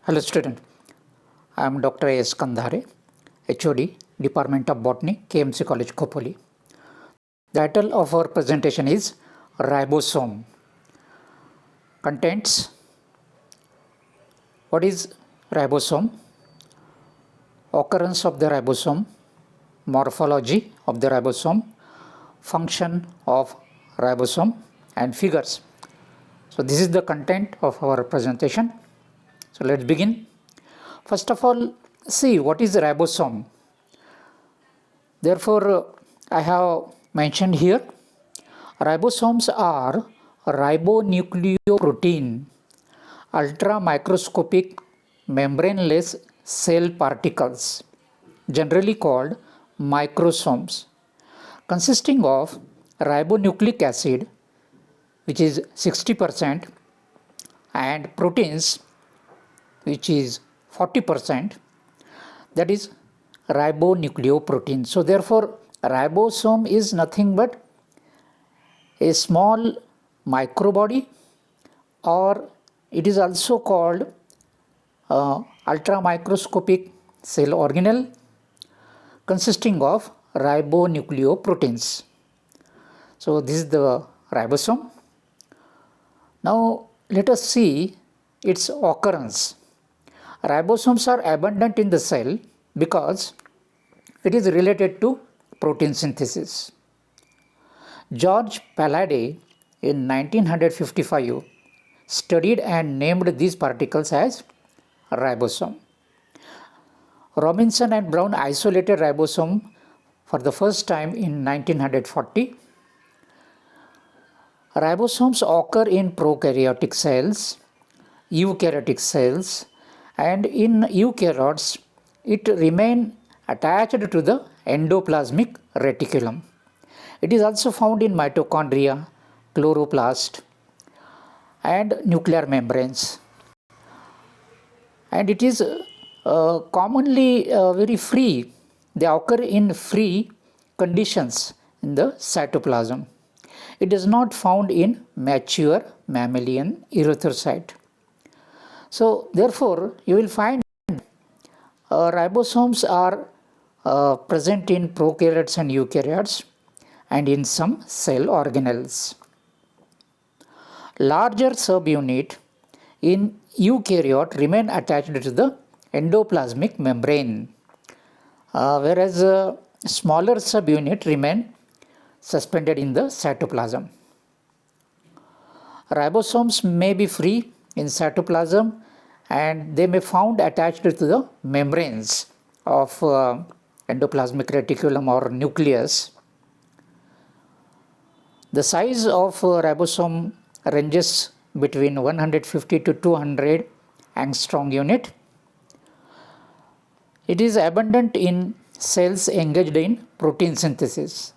Hello student, I am Dr. A.S. Kandhare, HOD, Department of Botany, KMC College, Khopoli. The title of our presentation is Ribosome. Contents: what is ribosome, occurrence of the ribosome, morphology of the ribosome, function of ribosome, and figures. So this is the content of our presentation. So let's begin. First of all, see what is ribosome. Therefore, I have mentioned here, ribosomes are ribonucleoprotein, ultramicroscopic membraneless cell particles, generally called microsomes, consisting of ribonucleic acid, which is 60%, and proteins, which is 40%, that is ribonucleoprotein. So therefore, ribosome is nothing but a small microbody, or it is also called ultramicroscopic cell organelle consisting of ribonucleoproteins. So this is the ribosome. Now let us see its occurrence. Ribosomes are abundant in the cell because it is related to protein synthesis. George Palade in 1955 studied and named these particles as ribosome. Robinson and Brown isolated ribosome for the first time in 1940. Ribosomes occur in prokaryotic cells, eukaryotic cells, and in eukaryotes it remains attached to the endoplasmic reticulum. It is also found in mitochondria, chloroplast, and nuclear membranes. And it is commonly very free. They occur in free conditions in the cytoplasm. It is not found in mature mammalian erythrocyte. So therefore, you will find ribosomes are present in prokaryotes and eukaryotes and in some cell organelles. Larger subunit in eukaryote remain attached to the endoplasmic membrane, whereas smaller subunit remain suspended in the cytoplasm. Ribosomes may be free in cytoplasm and they may be found attached to the membranes of endoplasmic reticulum or nucleus. The size of ribosome ranges between 150 to 200 angstrom unit. It is abundant in cells engaged in protein synthesis.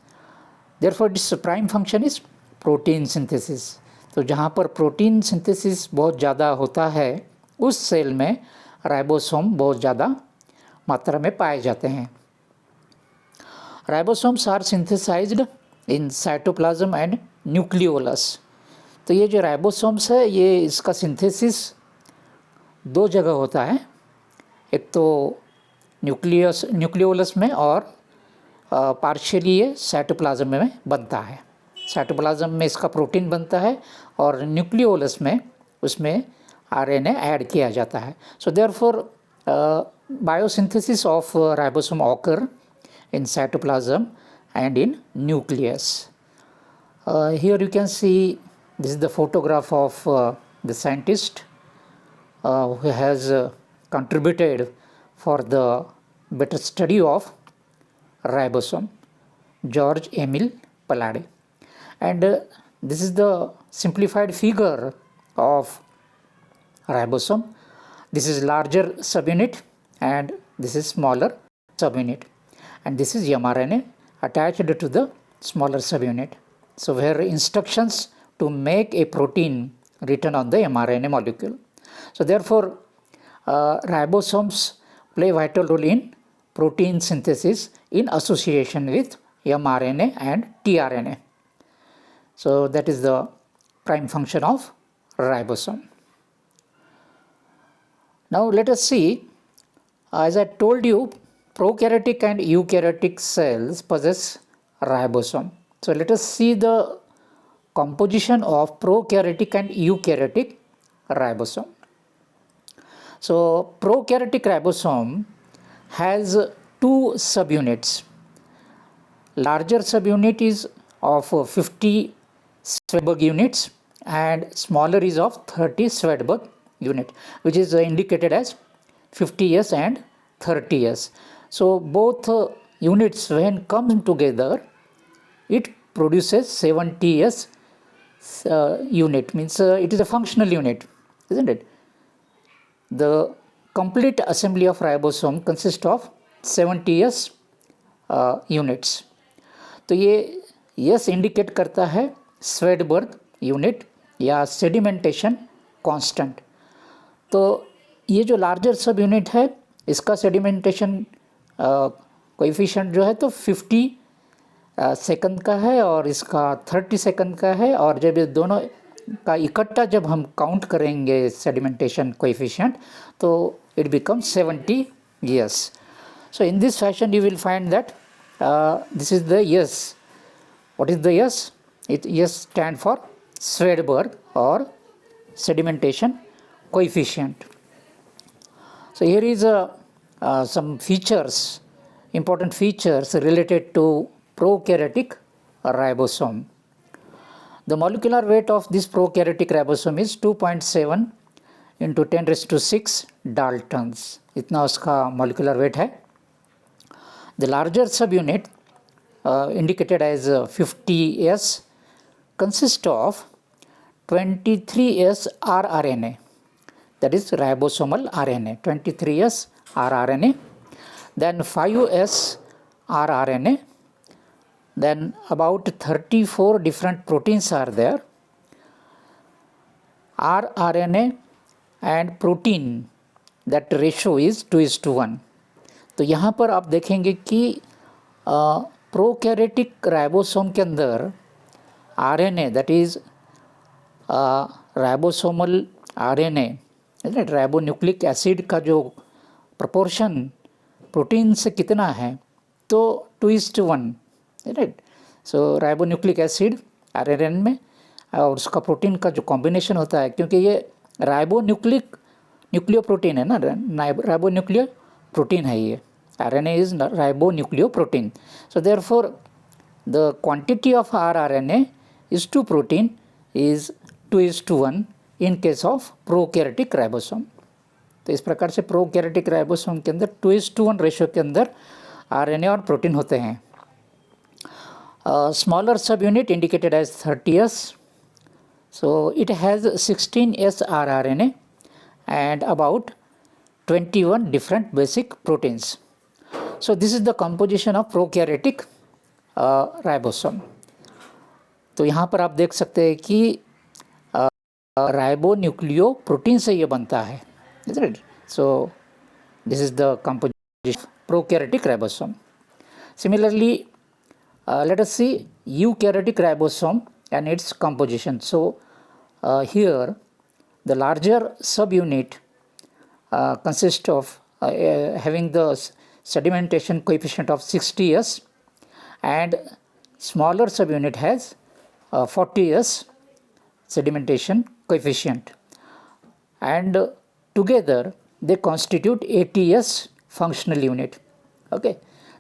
Therefore, its prime function is protein synthesis. तो जहाँ पर protein synthesis बहुत ज़्यादा होता है उस cell में ribosome बहुत ज़्यादा मात्रा में पाए जाते हैं. Ribosomes are synthesised in cytoplasm and nucleolus. तो ये जो राइबोसोम्स है ये इसका सिंथेसिस दो जगह होता है, एक तो न्यूक्लियोलस में और पार्शियली ये साइटोप्लाज्म में बनता है. साइटोप्लाज्म में इसका प्रोटीन बनता है और न्यूक्लियोलस में उसमें आरएनए ऐड किया जाता है. So therefore biosynthesis of ribosome occur in cytoplasm and in nucleus. Here you can see this is the photograph of the scientist who has contributed for the better study of ribosome, George Emil Palade. And this is the simplified figure of ribosome. This is larger subunit and this is smaller subunit, and this is mRNA attached to the smaller subunit. So where instructions to make a protein written on the mRNA molecule. So therefore, ribosomes play vital role in protein synthesis in association with mRNA and tRNA. So that is the prime function of ribosome. Now let us see, as I told you, prokaryotic and eukaryotic cells possess ribosome. So let us see the composition of prokaryotic and eukaryotic ribosome. So prokaryotic ribosome has two subunits. Larger subunit is of 50 Swedberg units and smaller is of 30 Swedberg unit, which is indicated as 50 years and 30 years. So both units, when come together, it produces 70 years unit, means it is a functional unit, isn't it? The complete assembly of ribosome consists of 70 years units. तो ये yes indicate करता है Svedberg unit या sedimentation constant. तो ये जो larger sub unit है इसका सेडिमेंटेशन कोएफिशिएंट जो है तो 50 सेकंड का है और इसका 30 सेकंड का है. और जब ये दोनों का इकट्ठा जब हम काउंट करेंगे सेडिमेंटेशन कोएफिशिएंट तो it becomes 70 years. So in this fashion you will find that this is the yes. What is the yes? It yes stand for Swedberg or sedimentation coefficient. So here is some features, important features related to prokaryotic ribosome. The molecular weight of this prokaryotic ribosome is 2.7 into 10 raised to 6 Daltons. इतना उसका molecular weight है. The larger subunit indicated as 50S consists of 23S rRNA, that is ribosomal RNA, 23S rRNA, then 5S rRNA, then about 34 different proteins are there. rRNA and protein, that ratio is 2:1. तो यहाँ पर आप देखेंगे कि prokaryotic ribosome के अंदर RNA, that is ribosomal RNA, ribonucleic acid का जो प्रोपोर्शन प्रोटीन से कितना है तो 2:1, राइट. सो राइबोन्यूक्लिक एसिड आरएनए में और उसका प्रोटीन का जो कॉम्बिनेशन होता है, क्योंकि ये न्यूक्लियो प्रोटीन है ना, राइबोन्यूक्लियो प्रोटीन है ये. RNA is ribonucleoprotein. So therefore the quantity of rRNA is to protein is 2:1 in case of prokaryotic ribosome. तो इस प्रकार से प्रोकैरियोटिक राइबोसोम के अंदर 2:1 रेशियो के अंदर RNA और प्रोटीन होते हैं. Smaller subunit indicated as 30S. So it has 16S rRNA and about 21 different basic proteins. So this is the composition of prokaryotic ribosome. तो यहाँ पर आप देख सकते हैं कि राइबोन्यूक्लियोप्रोटीन से ये बनता है, isn't it? So this is the composition of prokaryotic ribosome. Similarly, let us see eukaryotic ribosome and its composition. So here the larger subunit consists of having the sedimentation coefficient of 60S and smaller subunit has 40S sedimentation coefficient, and together they constitute 80S functional unit. Okay,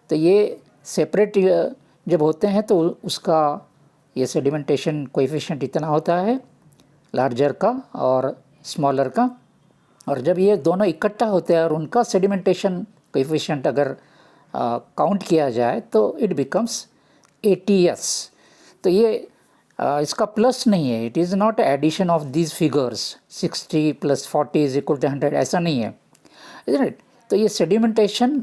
तो ये separate जब होते हैं तो उसका ये sedimentation coefficient इतना होता है लार्जर का और स्मॉलर का, और जब ये दोनों इकट्ठा होते हैं और उनका सेडिमेंटेशन कोएफिशिएंट अगर काउंट किया जाए तो इट बिकम्स 80S. तो ये इसका प्लस नहीं है, it is not addition of these figures 60 + 40 = 100, ऐसा नहीं है, राइट. तो ये सेडिमेंटेशन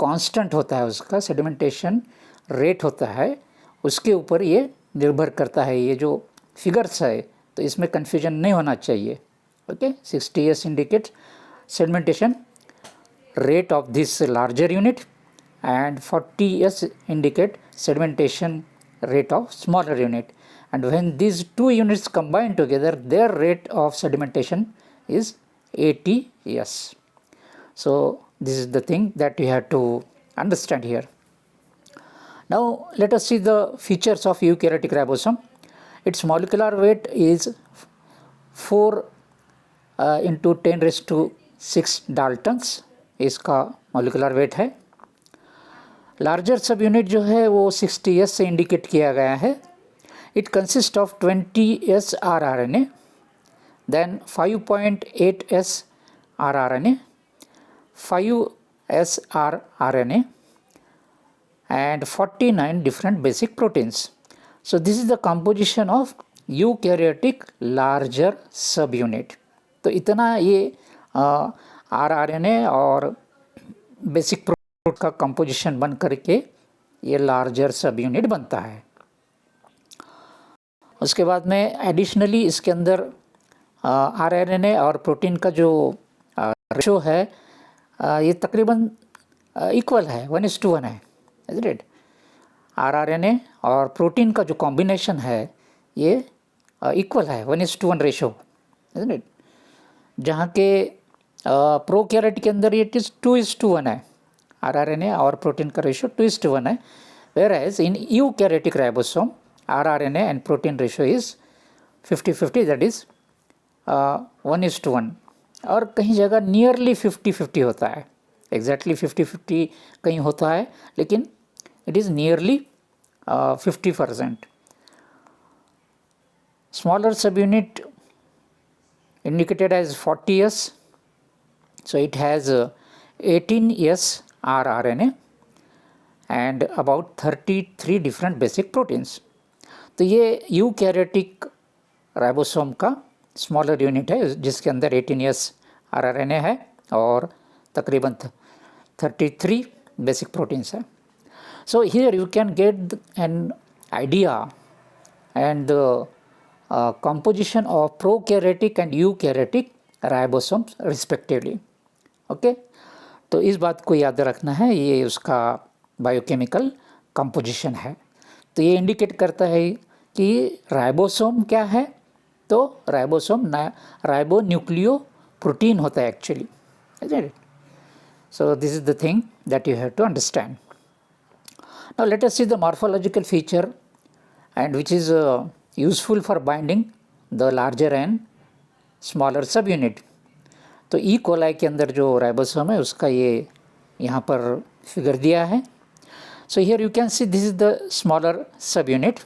कांस्टेंट होता है, उसका सेडिमेंटेशन रेट होता है, उसके ऊपर ये निर्भर करता है. ये जो फिगर्स है तो इसमें कन्फ्यूजन नहीं होना चाहिए. Okay, 60S indicate sedimentation rate of this larger unit and 40S indicate sedimentation rate of smaller unit, and when these two units combine together their rate of sedimentation is ATS. So this is the thing that you have to understand here. Now let us see the features of eukaryotic ribosome. Its molecular weight is 4 into 10 raised to 6 Daltons इसका molecular weight है. Larger sub unit जो है वो 60S से indicate किया गया है. It consist of 20S rRNA, then 5.8S rRNA, 5S rRNA and 49 different basic proteins. So this is the composition of eukaryotic larger subunit. तो इतना ये rRNA और बेसिक प्रोटीन का कंपोजिशन बन करके ये लार्जर सब यूनिट बनता है. उसके बाद में एडिशनली इसके अंदर आरएनए और प्रोटीन का जो रेशो है ये तकरीबन इक्वल है, 1:1 है, इज़ इट. आरएनए और प्रोटीन का जो कॉम्बिनेशन है ये इक्वल है, 1:1 रेशो, इज़ इट. जहाँ के प्रोकैरियोट के अंदर ये 2:1 है, आरआरएनए और प्रोटीन का रेशो 2:1 है. Where as in eukaryotic ribosome rRNA and protein ratio is 50-50, that is 1:1. और कहीं जगह नियरली 50-50 होता है, एग्जैक्टली 50-50 कहीं होता है, लेकिन it is nearly 50%. Smaller sub unit indicated as 40S, so it has 18S rRNA and about 33 different basic proteins. तो ये यूकैरियोटिक राइबोसोम का स्मॉलर यूनिट है जिसके अंदर 18S rRNA है और तकरीबन 33 बेसिक प्रोटीन्स है. So here you can get an idea and composition of prokaryotic and eukaryotic ribosomes respectively. Okay, तो इस बात को याद रखना है, ये उसका बायोकेमिकल कंपोजिशन है. तो ये इंडिकेट करता है कि राइबोसोम क्या है. तो राइबोसोम राइबो न्यूक्लियो प्रोटीन होता है actually, is it. So this is the thing that you have to understand. Now let us see the morphological feature and which is useful for binding the larger and smaller sub unit. तो E coli के अंदर जो ribosome है उसका ये यहाँ पर figure दिया है. So here you can see this is the smaller sub unit.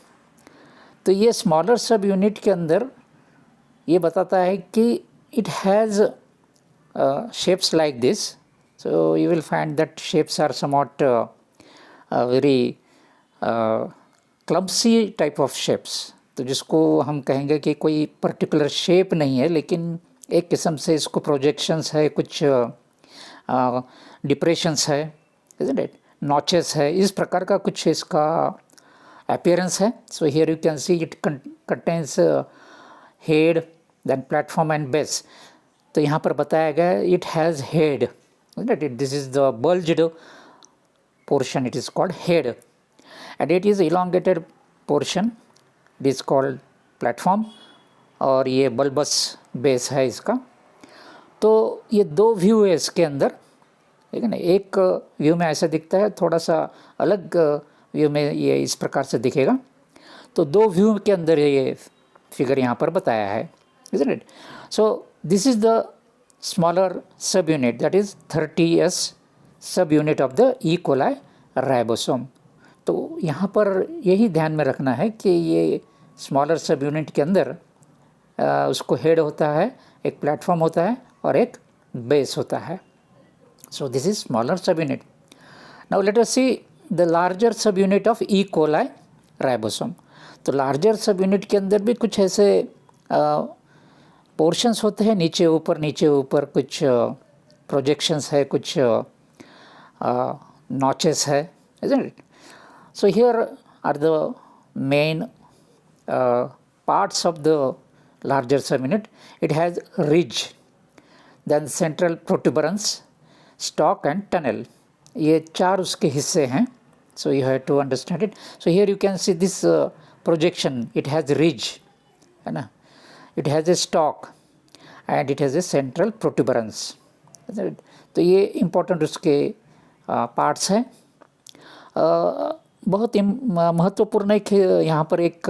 तो ये स्मॉलर सब यूनिट के अंदर ये बताता है कि it has shapes like this. So you will find that shapes are somewhat very clumsy type of shapes. तो जिसको हम कहेंगे कि कोई पर्टिकुलर शेप नहीं है, लेकिन एक किस्म से इसको प्रोजेक्शंस है, कुछ डिप्रेशंस है, इज़न्ट इट, नॉचेस है, इस प्रकार का कुछ इसका अपीयरेंस है. So here you can see it contains head, then platform and base. तो यहाँ पर बताया गया it has head, isn't it. This is the bulged portion, it is called head, and it is elongated portion, it is called platform, और ये bulbs base है इसका. तो ये दो व्यू है इसके अंदर, ठीक है ना. एक व्यू में ऐसा दिखता है, थोड़ा सा अलग व्यू में ये इस प्रकार से दिखेगा. तो दो व्यू के अंदर ये फिगर यहाँ पर बताया है, isn't it. So this is the smaller sub unit, that is 30S सब unit of the E coli ribosome. तो यहाँ पर यही ध्यान में रखना है कि ये स्मॉलर सब यूनिट के अंदर उसको हेड होता है, एक प्लेटफॉर्म होता है और एक बेस होता है. सो this is smaller sub unit. Now let us see the larger sub unit of E coli ribosome. तो लार्जर सब यूनिट के अंदर भी कुछ ऐसे पोर्शंस होते हैं, नीचे ऊपर कुछ प्रोजेक्शंस है, कुछ नॉचेस है, isn't it? So here are the main parts of the larger subunit. It has ridge, then central protuberance, stalk and tunnel. ये चार उसके हिस्से हैं. So you have to understand it. So here you can see this projection. It has ridge, है ना. It has a stalk and it has a central protuberance. तो ये important उसके पार्ट्स हैं। बहुत महत्वपूर्ण एक यहाँ पर एक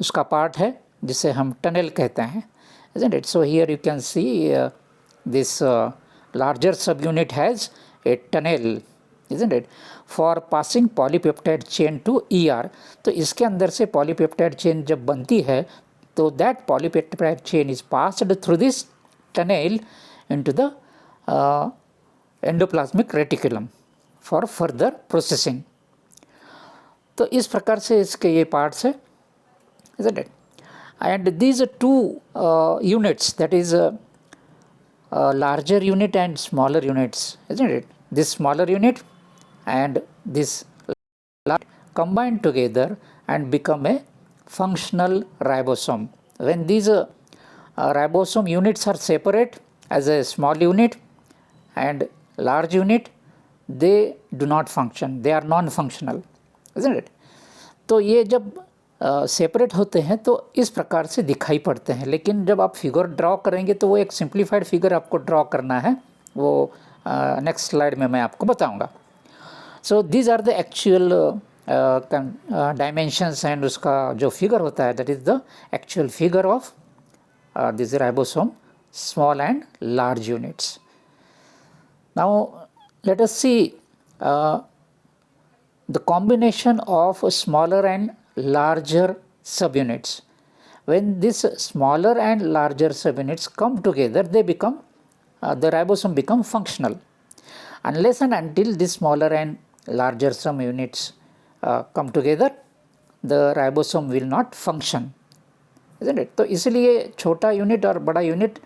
उसका पार्ट है जिसे हम टनल कहते हैं, isn't it? So here you can see this larger subunit has a tunnel, isn't it, for passing polypeptide chain to ER। तो इसके अंदर से polypeptide chain जब बनती है तो that polypeptide chain is passed through this tunnel into the endoplasmic reticulum for further processing। तो इस प्रकार से इसके ये पार्ट्स है, isn't it? And these are two units, that is larger unit and smaller units, isn't it? This smaller unit and this large combine together and become a functional ribosome. When these ribosome units are separate as a small unit and large unit, they do not function, they are non-functional, isn't it? तो ये जब separate होते हैं तो इस प्रकार से दिखाई पड़ते हैं, लेकिन जब आप फिगर ड्रॉ करेंगे तो वो एक सिंप्लीफाइड फिगर आपको ड्रॉ करना है, वो नेक्स्ट स्लाइड में मैं आपको बताऊंगा। So these are the actual dimensions and उसका जो फिगर होता है that is the actual figure of this ribosome small and large units. Now let us see the combination of smaller and larger subunits. When these smaller and larger subunits come together, they become the ribosome become functional. Unless and until these smaller and larger subunits come together, the ribosome will not function, isn't it? तो इसलिए छोटा unit और बड़ा unit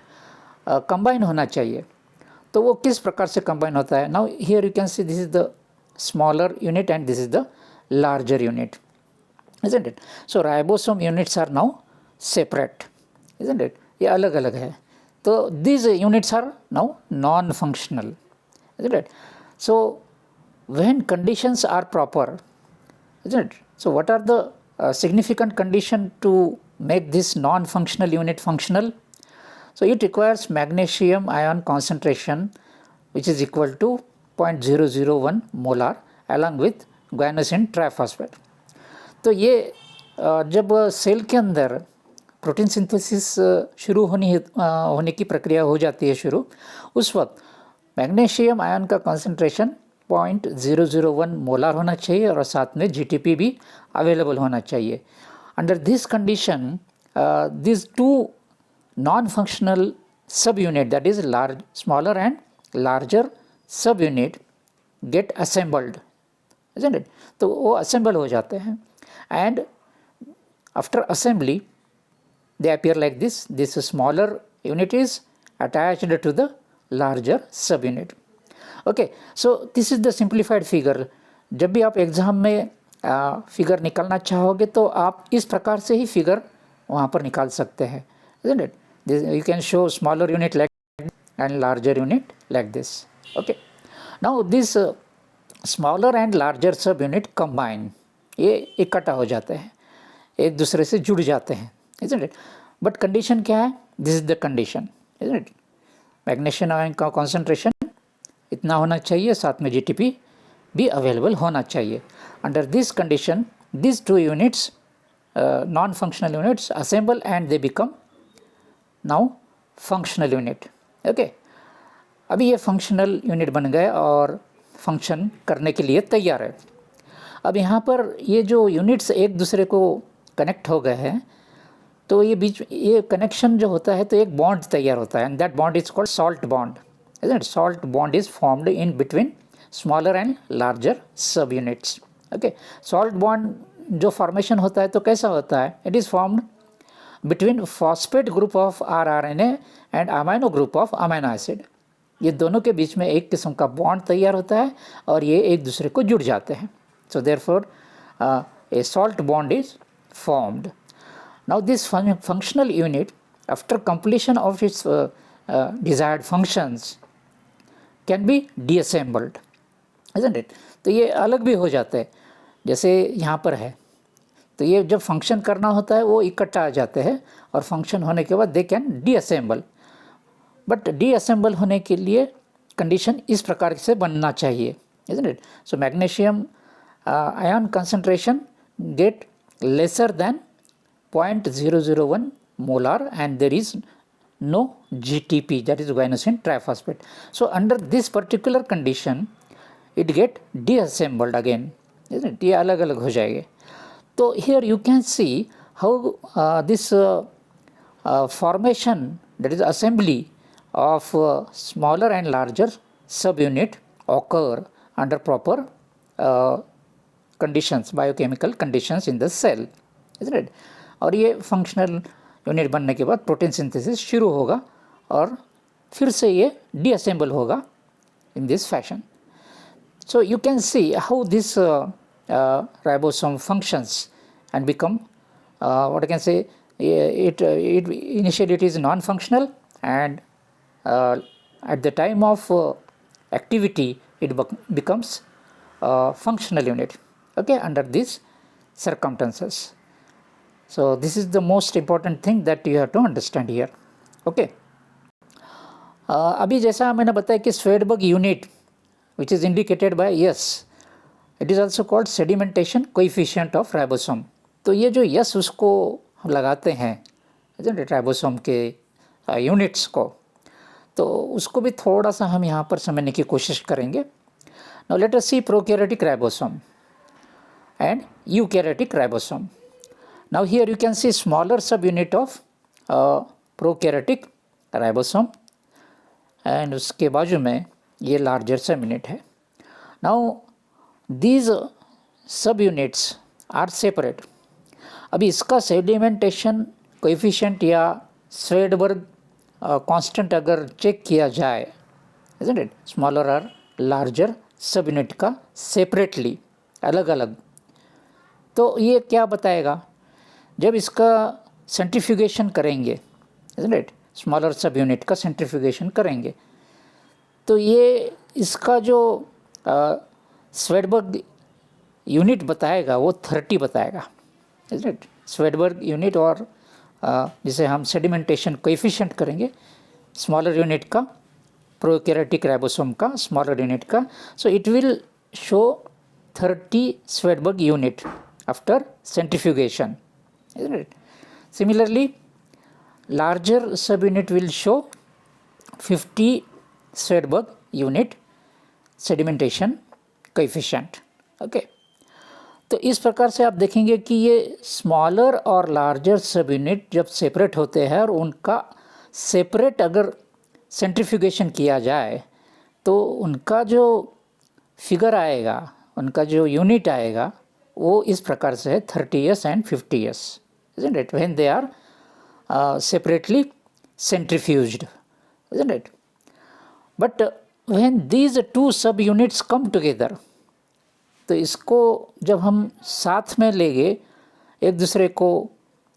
combine होना चाहिए। तो वो किस प्रकार से कंबाइन होता है? Now here you can see this is the smaller unit and this is the larger unit, isn't it? So ribosome units are now separate, isn't it? ये अलग अलग है, तो these units are now non-functional, isn't it? So when conditions are proper, isn't it? So what are the significant condition to make this non-functional unit functional? So it requires magnesium ion concentration which is equal to 0.001 molar along with guanosine triphosphate. तो ये जब cell के अंदर protein synthesis शुरू होने की प्रक्रिया हो जाती है शुरू, उस वक्त मैग्नीशियम आयन का कंसंट्रेशन 0.001 मोलार होना चाहिए और साथ में जीटीपी भी अवेलेबल होना चाहिए। Under this condition this two non functional subunit that is large smaller and larger subunit get assembled, isn't it? तो वो assemble हो जाते हैं and after assembly they appear like this. This smaller unit is attached to the larger subunit. Okay, so this is the simplified figure. जब भी आप exam में figure निकालना चाहोगे तो आप इस प्रकार से ही फिगर वहाँ पर निकाल सकते हैं, isn't it? You can show smaller unit like and larger unit like this. Okay, now this smaller and larger subunit combine, ये इकट्ठा हो जाते हैं, एक दूसरे से जुड़ जाते हैं, isn't it? बट कंडीशन क्या है? This is the condition, isn't it? Magnesium ion का कॉन्सेंट्रेशन इतना होना चाहिए, साथ में जीटीपी भी अवेलेबल होना चाहिए। Under this condition this two units non functional units assemble and they become now functional unit. Okay, अभी ये फंक्शनल यूनिट बन गए और फंक्शन करने के लिए तैयार है। अब यहाँ पर ये जो यूनिट्स एक दूसरे को कनेक्ट हो गए हैं, तो ये बीच ये कनेक्शन जो होता है तो एक बॉन्ड तैयार होता है and that bond is called salt bond, isn't it? Salt bond is formed in between smaller and larger सब यूनिट्स। ओके, सॉल्ट बॉन्ड जो फॉर्मेशन होता है तो कैसा होता है? It is formed between phosphate group of RNA and amino group of amino acid. ये दोनों के बीच में एक किस्म का बॉन्ड तैयार होता है और ये एक दूसरे को जुड़ जाते हैं। So therefore A salt bond is formed. Now this functional unit after completion of its desired functions can be deassembled, isn't it? तो ये अलग भी हो जाते हैं, जैसे यहाँ पर है तो ये जब फंक्शन करना होता है वो इकट्ठा आ जाते हैं और फंक्शन होने के बाद दे कैन डीअसेंबल। बट डीअसेंबल होने के लिए कंडीशन इस प्रकार से बनना चाहिए, isn't it? So magnesium ion concentration get lesser than 0.001 molar and there is no GTP, that is guanosine triphosphate. So under this particular condition it get deassembled again, isn't it? ये अलग अलग हो जाएंगे. तो here you can see how this formation, that is assembly of smaller and larger subunit occur under proper conditions, biochemical conditions in the cell, isn't it? और ये functional unit बनने के बाद प्रोटीन सिंथेसिस शुरू होगा और फिर से ये डीअसेंबल होगा in this fashion. So you can see how this ribosome functions and become what I can say, it initially it is non-functional and at the time of activity it becomes functional unit, okay, under these circumstances. So this is the most important thing that you have to understand here, okay. अभी जैसा मैंने बताया कि Svedberg unit which is indicated by S, it is also called sedimentation coefficient of ribosome. तो ये जो S उसको हम लगाते हैं राइबोसोम के यूनिट्स को, तो उसको भी थोड़ा सा हम यहाँ पर समझने की कोशिश करेंगे. Now let us see prokaryotic ribosome and eukaryotic ribosome. Now here you can see smaller subunit of prokaryotic ribosome and उसके बाजू में ये larger subunit है. Now these subunits are separate. अभी इसका सेडिमेंटेशन कोएफिशिएंट या स्वेडबर्ग कांस्टेंट अगर check किया जाए, isn't it? स्मॉलर और लार्जर सब यूनिट का सेपरेटली अलग अलग, तो ये क्या बताएगा जब इसका सेंट्रीफ्यूगेशन करेंगे, isn't it? Smaller sub unit का सेंट्रीफ्यूगेशन करेंगे तो ये इसका जो स्वेडबर्ग यूनिट बताएगा वो 30 बताएगा, isn't it? स्वेडबर्ग यूनिट और जिसे हम सेडिमेंटेशन कोएफिशिएंट करेंगे स्मॉलर यूनिट का, प्रोकैरियोटिक राइबोसोम का स्मॉलर यूनिट का, so it will show 30 Svedberg unit after centrifugation, isn't it? Similarly, larger subunit will show 50 Swedberg unit sedimentation coefficient, okay. तो इस प्रकार से आप देखेंगे कि ये स्मॉलर और लार्जर सब यूनिट जब सेपरेट होते हैं और उनका सेपरेट अगर सेंट्रीफ्यूगेशन किया जाए तो उनका जो फिगर आएगा, उनका जो यूनिट आएगा वो इस प्रकार से है 30s and 50s, isn't it? When they are separately centrifuged, isn't it? But when these two subunits come together, तो इसको जब हम साथ में लेंगे एक दूसरे को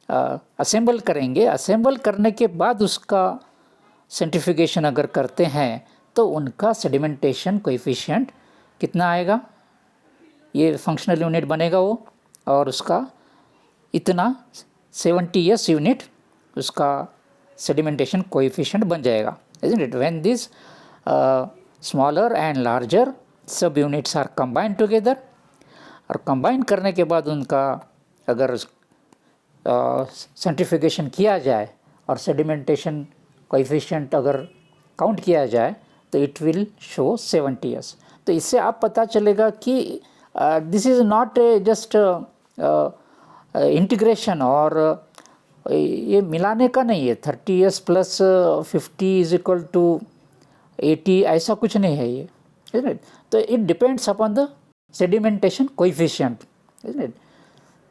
असेंबल करेंगे, असेंबल करने के बाद उसका सेंट्रीफ्यूगेशन अगर करते हैं तो उनका सेडिमेंटेशन कोएफिशिएंट कितना आएगा, ये फंक्शनल यूनिट बनेगा वो, और उसका इतना 70s यूनिट उसका सेडिमेंटेशन कोएफिशिएंट बन जाएगा, isn't it? When these smaller and larger सब यूनिट्स आर कंबाइन टुगेदर, और कंबाइन करने के बाद उनका अगर सेंट्रीफ्यूगेशन किया जाए और सेडिमेंटेशन कोएफिशिएंट अगर काउंट किया जाए तो इट विल शो 70s. तो इससे आप पता चलेगा कि this is not just integration और ये मिलाने का नहीं है, 30s plus 50 is equal to 80 ऐसा कुछ नहीं है ये, isn't it? तो it depends upon the sedimentation coefficient, isn't it?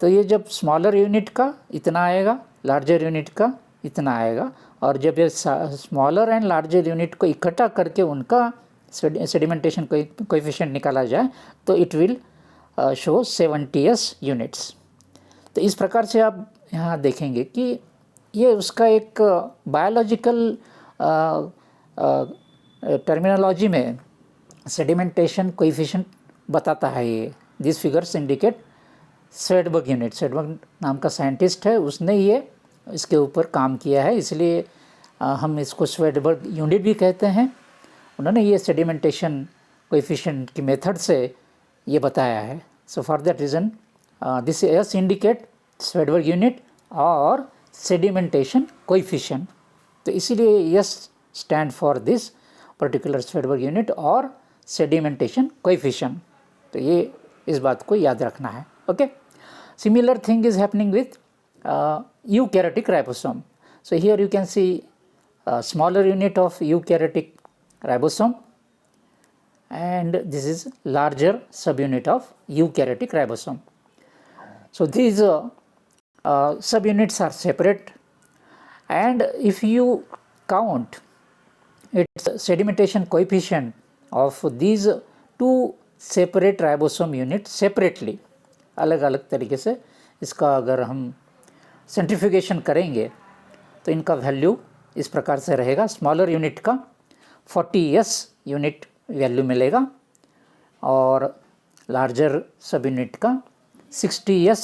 तो ये जब स्मॉलर यूनिट का इतना आएगा, लार्जर यूनिट का इतना आएगा, और जब ये स्मॉलर एंड लार्जर यूनिट को इकट्ठा करके उनका सेडिमेंटेशन कोएफिशिएंट निकाला जाए तो it will show 70s units. तो इस प्रकार से आप यहाँ देखेंगे कि ये उसका एक बायोलॉजिकल टर्मिनोलॉजी में सेडिमेंटेशन कोएफिशिएंट बताता है. ये this figures indicate Svedberg unit. Svedberg नाम का साइंटिस्ट है, उसने ये इसके ऊपर काम किया है, इसलिए हम इसको स्वेडबर्ग यूनिट भी कहते हैं। उन्होंने ये सेडिमेंटेशन कोएफिशिएंट की मेथड से ये बताया है। So for that reason this S indicate Svedberg unit और सेडिमेंटेशन कोएफिशिएंट। तो इसीलिए S stand for this particular Svedberg unit और सेडिमेंटेशन कोएफिशिएंट। तो ये इस बात को याद रखना है। Okay, similar thing is happening with eukaryotic ribosome. So here you can see a smaller unit of eukaryotic ribosome, and this is larger subunit of eukaryotic ribosome. So these subunits are separate, and if you count its sedimentation coefficient of these two separate ribosome units separately, अलग अलग तरीके से इसका अगर हम centrifugation करेंगे तो इनका वैल्यू इस प्रकार से रहेगा। स्मॉलर यूनिट का 40s यूनिट वैल्यू मिलेगा और लार्जर सब यूनिट का 60s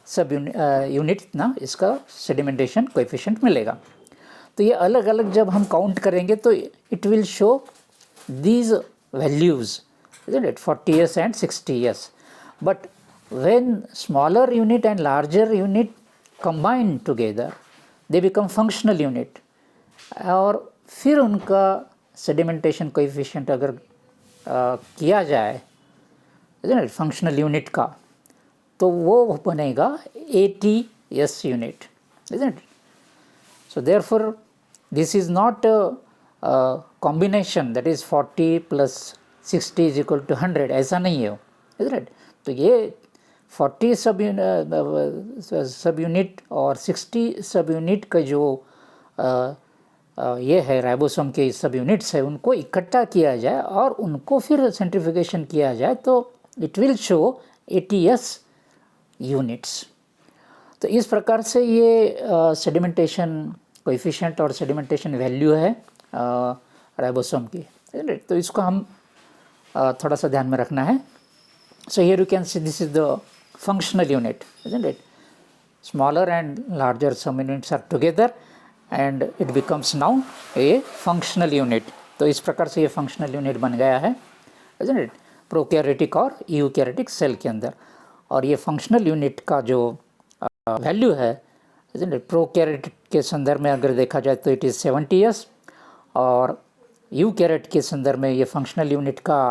सब यूनिट ना इसका सेडिमेंटेशन कोएफिशिएंट मिलेगा। तो ये अलग अलग जब हम काउंट करेंगे तो it will show these values, isn't it, 40s and 60s. But when smaller unit and larger unit combine together, they become functional unit, और फिर उनका सेडिमेंटेशन कोएफिशिएंट अगर किया जाए फंक्शनल यूनिट का, तो वो बनेगा 80s unit, isn't it? So therefore this is not a combination that is 40 plus 60 is equal to 100, ऐसा नहीं है, isn't it? तो ये 40 सब यूनिट और 60 सब यूनिट का जो ये है राइबोसोम के सब यूनिट्स है, उनको इकट्ठा किया जाए और उनको फिर सेंट्रीफ्यूगेशन किया जाए तो it will show 80s units. तो इस प्रकार से ये सेडिमेंटेशन कोएफिशिएंट और सेडिमेंटेशन वैल्यू है राइबोसोम की। तो इसको हम थोड़ा सा ध्यान में रखना है। So here you can see this is the functional unit, isn't it? Smaller and larger subunits are together and it becomes now a functional unit. तो इस प्रकार से ये functional unit बन गया है, isn't it? प्रोकैरियोटिक और यूकैरियोटिक सेल के अंदर। और ये functional unit का जो वैल्यू है, isn't it? प्रोकैरियोटिक के संदर्भ में अगर देखा जाए तो it is 70s और यूकैरियोट के संदर्भ में ये functional unit का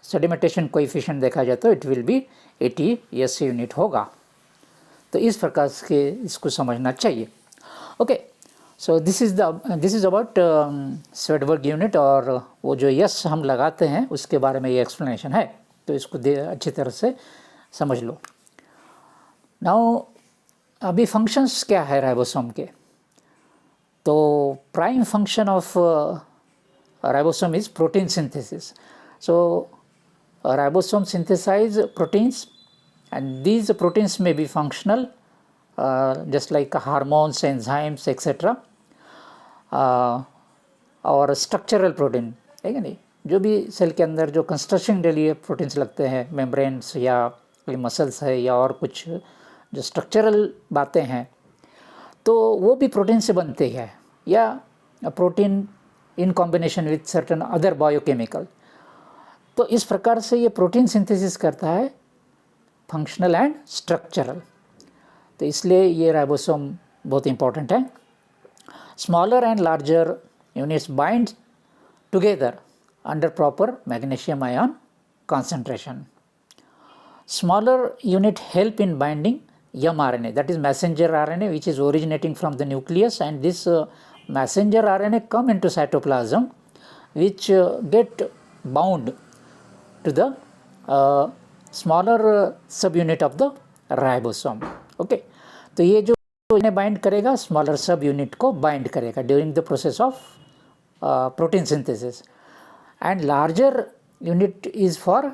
सेडिमेंटेशन कोएफिशिएंट देखा जाए तो it will be 80s unit होगा। तो इस प्रकार से इसको समझना चाहिए। Okay, so this is about Svedberg unit, और वो जो यस हम लगाते हैं उसके बारे में ये एक्सप्लेनेशन है, तो इसको अच्छी तरह से समझ लो। नाउ अभी फंक्शंस क्या है राइबोसोम के, तो prime function of ribosome is protein synthesis. So ribosome synthesize proteins, and these proteins may be functional, just like hormones, enzymes, etc. और स्ट्रक्चरल प्रोटीन, ठीक है नहीं, जो भी सेल के अंदर जो कंस्ट्रक्शन के लिए प्रोटीन्स लगते हैं, मेम्ब्रेन्स या कोई मसल्स है या और कुछ जो स्ट्रक्चरल बातें हैं, तो वो भी प्रोटीन से बनते हैं, या protein in combination with certain other biochemical. तो इस प्रकार से ये प्रोटीन सिंथेसिस करता है फंक्शनल एंड स्ट्रक्चरल। तो इसलिए ये राइबोसोम बहुत इंपॉर्टेंट है। Smaller and larger units bind together under proper magnesium ion concentration. Smaller unit help in binding mRNA, that is messenger RNA, which is originating from the nucleus, and this messenger RNA come into cytoplasm, which get bound to the smaller subunit of the ribosome. Okay, तो ये जो इन्हें bind करेगा smaller sub unit को bind करेगा during the process of protein synthesis, and larger unit is for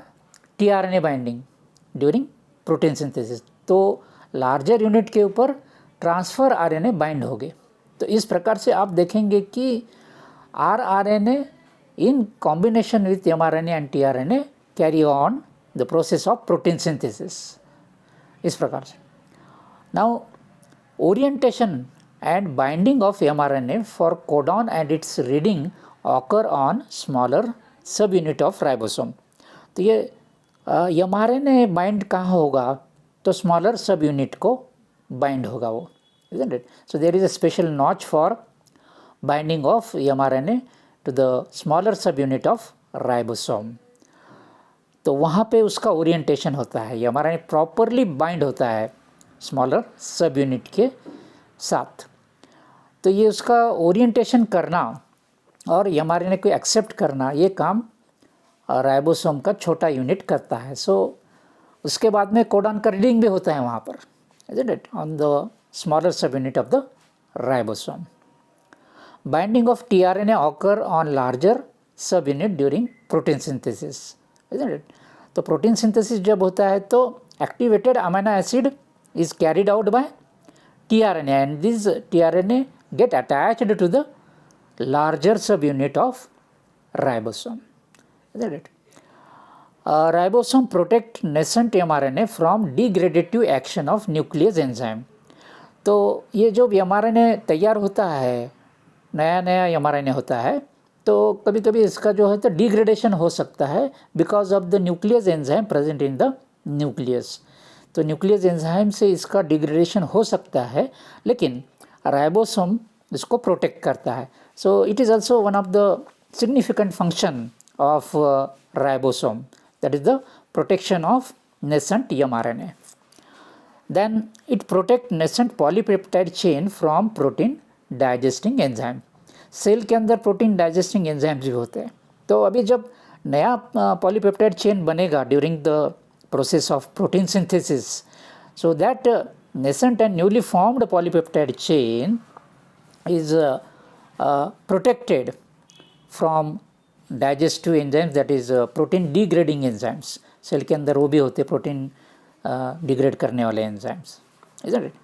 tRNA binding during protein synthesis. तो larger unit के ऊपर ट्रांसफ़र आरएनए बाइंड हो गए। तो इस प्रकार से आप देखेंगे कि rRNA in combination with mRNA and tRNA carry on the process of protein synthesis, इस प्रकार से। Now orientation and binding of mRNA for codon and its reading occur on smaller subunit of ribosome. तो ये mRNA bind कहाँ होगा, तो smaller sub unit को bind होगा वो, isn't it? So there is a special notch for binding of mRNA to the smaller subunit of ribosome. तो वहाँ पे उसका ओरिएंटेशन होता है, mRNA प्रॉपरली बाइंड होता है स्मॉलर सब यूनिट के साथ. तो ये उसका ओरिएंटेशन करना और mRNA को एक्सेप्ट करना, ये काम राइबोसोम का छोटा यूनिट करता है. सो उसके बाद में कोडॉन का रीडिंग भी होता है वहाँ पर, isn't it, on the smaller subunit of the ribosome. Binding of tRNA occur on larger subunit during protein synthesis, isn't it? तो प्रोटीन सिंथेसिस जब होता है तो activated amino acid is carried out by tRNA and this tRNA get attached to the larger subunit of ribosome, isn't it? Ribosome protect nascent mRNA from degradative action of nuclease enzyme. तो ये जो mRNA तैयार होता है, नया mRNA होता है, तो कभी कभी इसका जो है तो डिग्रेडेशन हो सकता है because of the nucleus enzyme present in the nucleus. तो न्यूक्लियस एंजाइम से इसका डिग्रेडेशन हो सकता है, लेकिन राइबोसोम इसको प्रोटेक्ट करता है. So it is also one of the significant function of ribosome, that is the protection of nascent mRNA. Then it protect nascent polypeptide chain from protein digesting enzyme. Cell के अंदर protein digesting enzymes भी होते हैं. तो अभी जब नया polypeptide chain बनेगा during the process of protein synthesis, so that nascent and newly formed polypeptide chain is protected from digestive enzymes, that is protein degrading enzymes. Cell के अंदर वो भी होते प्रोटीन डिग्रेड करने वाले enzymes, isn't it?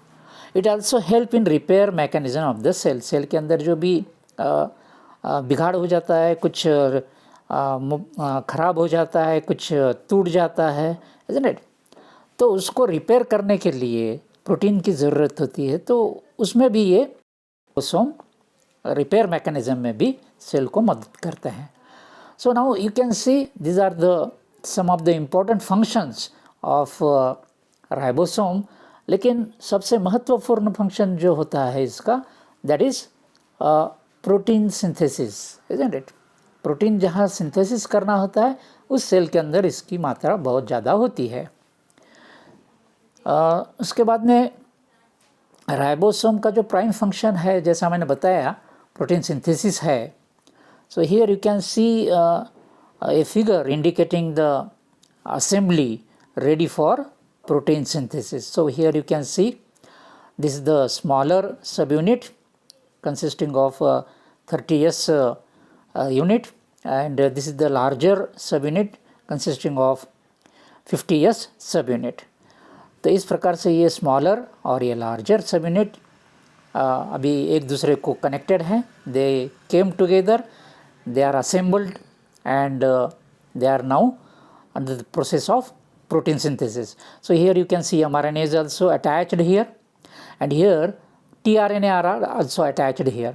It also help in repair mechanism of the cell. Cell के अंदर जो भी बिगाड़ हो जाता है, कुछ ख़राब हो जाता है, कुछ टूट जाता है, isn't it? तो उसको रिपेयर करने के लिए प्रोटीन की ज़रूरत होती है. तो उसमें भी ये राइबोसोम रिपेयर मैकेनिज्म में भी सेल को मदद करते हैं. So now you can see this are the some of the important functions of ribosome. लेकिन सबसे महत्वपूर्ण फंक्शन जो होता है इसका, that is protein synthesis, isn't it? Protein जहाँ सिंथेसिस करना होता है उस सेल के अंदर इसकी मात्रा बहुत ज़्यादा होती है. उसके बाद में राइबोसोम का जो प्राइम फंक्शन है, जैसा मैंने बताया, प्रोटीन सिंथेसिस है. So here you can C a figure indicating the assembly ready for protein synthesis. So here you can see this is the smaller subunit consisting of 30S unit, and this is the larger subunit consisting of 50S subunit. तो इस प्रकार से ये smaller और ये larger subunit अभी एक दूसरे को कनेक्टेड हैं. They came together, they are assembled and they are now under the process of protein synthesis. So here you can see mRNA is also attached here, and here tRNA are also attached here,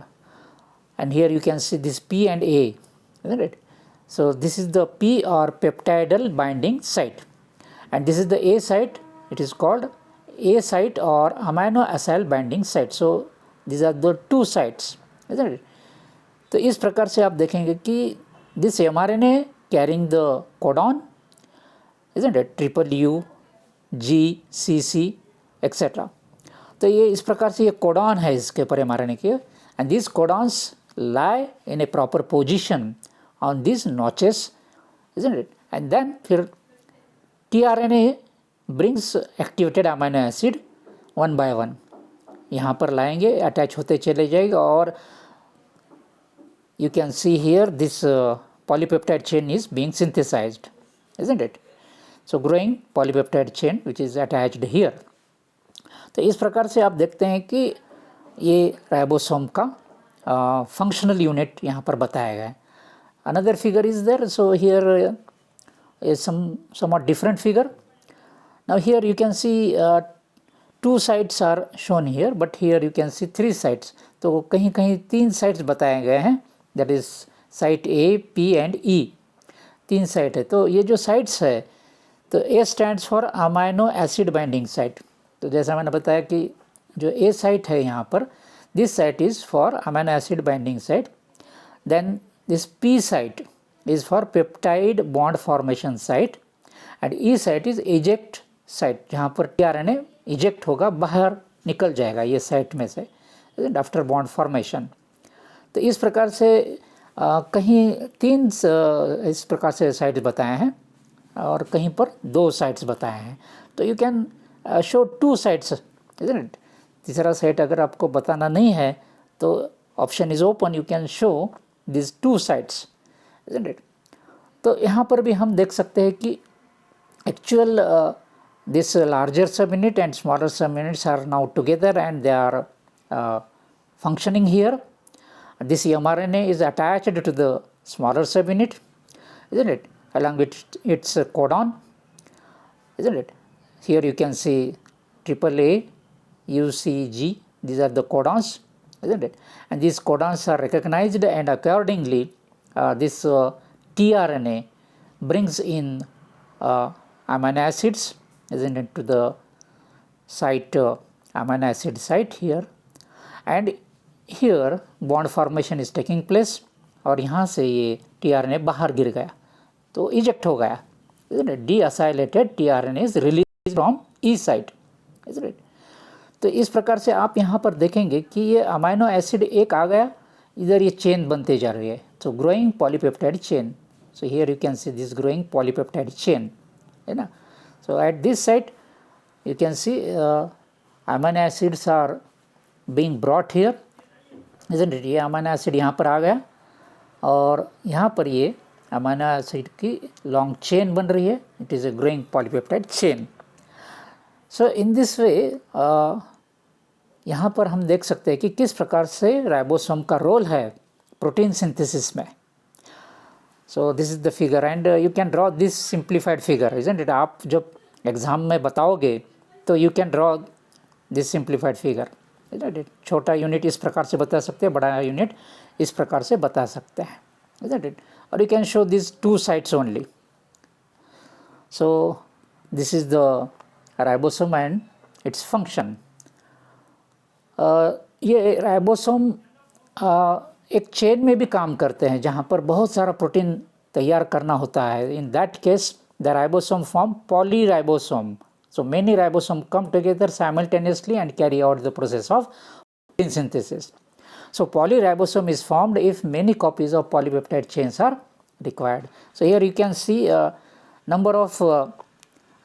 and here you can see this P and A, isn't it? So this is the P or peptidal binding site, and this is the A site. It is called A site or amino acyl binding site. So these are the two sites, isn't it? तो इस प्रकार से आप देखेंगे कि this mRNA carrying the codon, isn't it, triple U, G, CC, etc. तो ये इस प्रकार से ये कोडॉन है इसके ऊपर mRNA के, and this codons lie in a proper position on this notches, isn't it? And then फिर tRNA brings activated amino acid one by one यहाँ पर लाएंगे, अटैच होते चले जाएगा, और you can see here this polypeptide chain is being synthesized, isn't it? So growing polypeptide chain which is attached here. तो इस प्रकार से आप देखते हैं कि ये राइबोसोम का फंक्शनल यूनिट यहाँ पर बताया गया है. Another figure is there. So here is somewhat different figure. Now here you can see 2 sites are shown here, but here you can see 3 sites. तो कहीं कहीं 3 sites बताए गए हैं, that is site A, P and E. 3 site है. तो ये जो साइट्स है, तो A stands for amino acid binding site. तो जैसा मैंने बताया कि जो A साइट है यहाँ पर, this site is for amino acid binding site. Then this P site is for peptide bond formation site and E site is eject site, जहाँ पर tRNA eject होगा, बाहर निकल जाएगा ये साइट में से आफ्टर बॉन्ड फॉर्मेशन. तो इस प्रकार से कहीं 3 इस प्रकार से साइट्स बताए हैं और कहीं पर 2 साइट्स बताए हैं. तो you can show 2 sites, isn't it. तीसरा साइट अगर आपको बताना नहीं है तो option is open, you can show this 2 sites, isn't it. तो यहाँ पर भी हम देख सकते हैं कि actual this larger sub unit and smaller sub units are now together and they are functioning here. This mRNA is attached to the smaller subunit, isn't it, along with its codon, isn't it. Here you can see AAA, UCG, these are the codons, isn't it, and these codons are recognized and accordingly this tRNA brings in amino acids, isn't it, to the site amino acid site here, and here bond formation is taking place और यहाँ से ये tRNA बाहर गिर गया तो eject हो गया, isn't it. Deacylated tRNA is released from E site, isn't it. तो इस प्रकार से आप यहाँ पर देखेंगे कि ये अमाइनो एसिड एक आ गया, इधर ये चेन बनते जा रही है. तो growing polypeptide chain. So here you can see this growing polypeptide chain, है ना. So at this site you can see amino acids are being brought here, isn't it. ये अमाइनो एसिड यहाँ पर आ गया और यहाँ पर ये अमाइनो एसिड की लॉन्ग चेन बन रही है. It is a growing polypeptide chain. So in this way यहाँ पर हम देख सकते हैं कि किस प्रकार से राइबोसोम का रोल है प्रोटीन सिंथेसिस में. So this is the figure and you can draw this simplified figure, isn't it. आप जब एग्ज़ाम में बताओगे तो you can draw this simplified figure. छोटा यूनिट इस प्रकार से बता सकते हैं, बड़ा यूनिट इस प्रकार से बता सकते हैं, isn't it. और you can show this 2 sites only. So this is the ribosome and its function. ये राइबोसोम एक चेन में भी काम करते हैं जहाँ पर बहुत सारा प्रोटीन तैयार करना होता है. In that case the ribosome form polyribosome. So many ribosomes come together simultaneously and carry out the process of protein synthesis. So polyribosome is formed if many copies of polypeptide chains are required. So here you can see a number of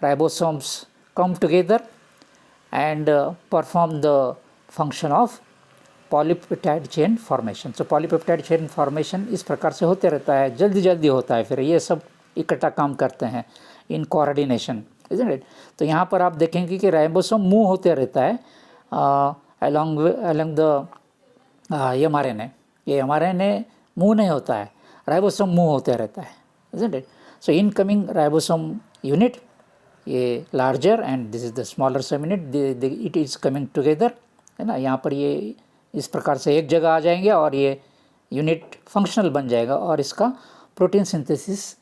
ribosomes come together and perform the function of polypeptide chain formation. So polypeptide chain formation इस प्रकार से होते रहता है, जल्दी जल्दी होता है, फिर ये सब इकट्ठा काम करते हैं in coordination, isn't it. तो यहाँ पर आप देखेंगे कि राइबोसोम मूव होते रहता है along the mRNA. ये mRNA मूव नहीं होता है, राइबोसोम मूव होते रहता है, isn't it. So incoming ribosome unit, ये larger and this is the smaller subunit, it is coming together, है ना. यहाँ पर ये इस प्रकार से एक जगह आ जाएंगे और ये यूनिट फंक्शनल बन जाएगा और इसका प्रोटीन सिंथेसिस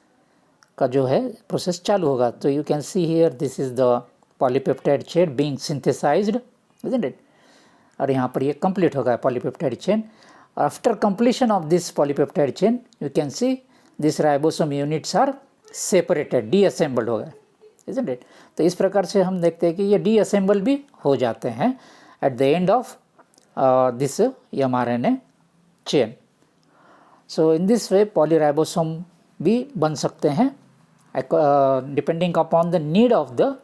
का जो है प्रोसेस चालू होगा. तो you can see here this is the polypeptide chain being synthesized, isn't it. और यहाँ पर ये कंप्लीट होगा polypeptide chain. After completion of this polypeptide chain you can see this ribosome units are separated, deassembled हो गए, isn't it. तो इस प्रकार से हम देखते हैं कि ये डीअसेंबल भी हो जाते हैं at the end of this mRNA chain. So in this way polyribosome भी बन सकते हैं depending upon the need of the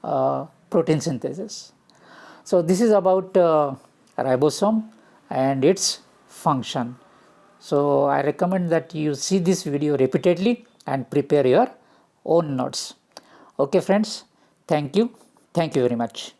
protein synthesis. So this is about ribosome and its function. So I recommend that you see this video repeatedly and prepare your own notes. Okay friends, thank you very much.